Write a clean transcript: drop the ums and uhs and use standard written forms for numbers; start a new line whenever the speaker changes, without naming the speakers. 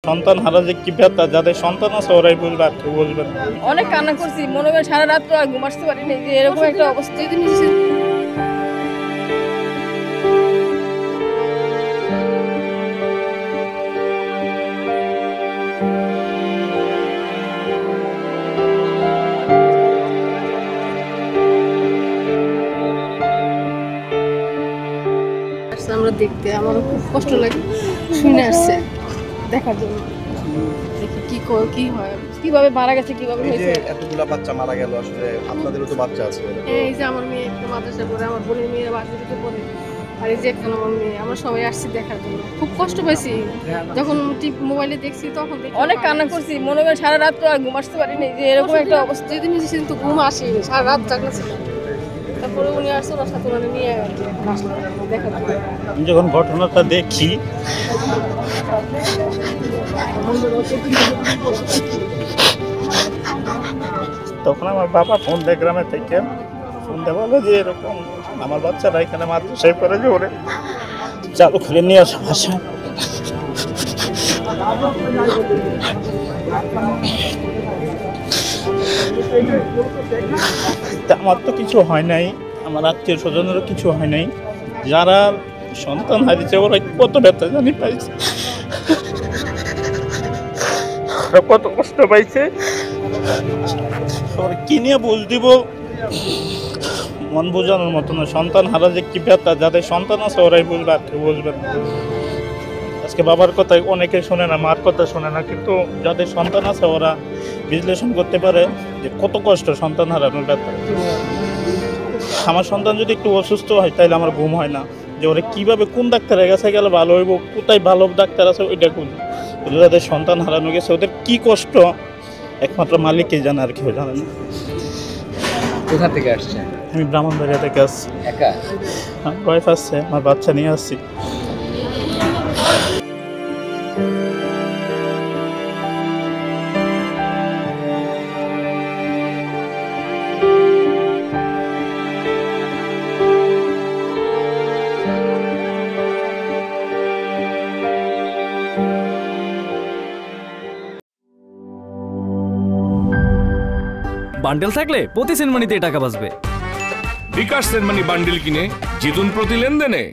সন্তান হারা যে কি ব্যথা, যাদের সন্তান আছে ওরাই বুঝবে, আর কেউ বুঝবে না।
অনেক কান্না করছি, মনে করেন সারা রাত আর ঘুম আসতে পারিনি যে এরকম একটা অবস্থা। আমরা দেখতে আমারও খুব কষ্ট লাগে, শুনে আসছে দেখার জন্য, দেখি কি হয়, কিভাবে মারা গেছে, কিভাবে হয়েছে।
এতগুলা বাচ্চা মারা গেল, আসলে আপনাদেরও তো বাচ্চা আছে।
এই যে আমার মেয়ে একটা মাদ্রাসা পড়ে, আমার বোনের মেয়েরা বাচ্চাটিতে পড়ে, আর এই যে একটা আমার মেয়ে, আমরা সবাই আসছি দেখার জন্য। খুব কষ্ট পাইছি যখন মোবাইলে দেখছি, তখন অনেক কান্না করছি, মনে করেন সারা রাত আর ঘুম আসতে পারিনি যে এরকম একটা অবস্থা। যেদিন সেদিন তো ঘুম আসেনি, সারা রাত জাগনা ছিল। তারপরে উনি আসছে, ওনার সাথে ওনারা নিয়ে আসলাম দেখার জন্য।
যখন ঘটনাটা দেখি তখন আমার বাবা ফোন দেয় গ্রামে থেকে, ফোন দিয়ে বলে যে এরকম আমার বাচ্চারা এখানে মাদ্রাসায় পড়ে, যে ওরে চালু করে নিয়ে আসা ভাষা। আমার তো কিছু হয় নাই, আমার আত্মীয় স্বজনেরও কিছু হয় নাই। যারা সন্তান হারিয়েছে ওরা কত ব্যথা জানি পাইছে, ওরা কত কষ্ট পাইছে, ওরা কি নিয়ে বুঝ দিব মন বোঝানোর মতো না। সন্তান হারা যে কি ব্যথা, যাদের সন্তান আছে ওরাই বুঝবে, আর কেউ বুঝবে না। আজকে বাবার কথা অনেকে শোনে না, মার কথা শোনে না, কিন্তু যাদের সন্তান আছে ওরা বিশ্লেষণ করতে পারে যে কত কষ্ট সন্তান হারানোর ব্যথা। আমার সন্তান যদি একটু অসুস্থ হয় তাহলে আমার ঘুম হয় না, যে ওরা কীভাবে কোন ডাক্তারের কাছে গেলে ভালো হইব, কোথায় ভালো ডাক্তার আছে ওইটা কোন। যাদের সন্তান হারানো গেছে ওদের কি কষ্ট একমাত্র মালিককে জানে, আর কেউ জানে না।
কোথা থেকে আসছে?
আমি ব্রাহ্মণবাড়িয়া থেকে আসছি,
একা?
আমার ওয়াইফ আসছে, আমার বাচ্চা নিয়ে আসছি।
বান্ডেল থাকলে প্রতি সেনমানিতে টাকা বাঁচবে।
বিকাশ সেনমানি বান্ডিল কিনে জিতুন প্রতি লেনদেনে।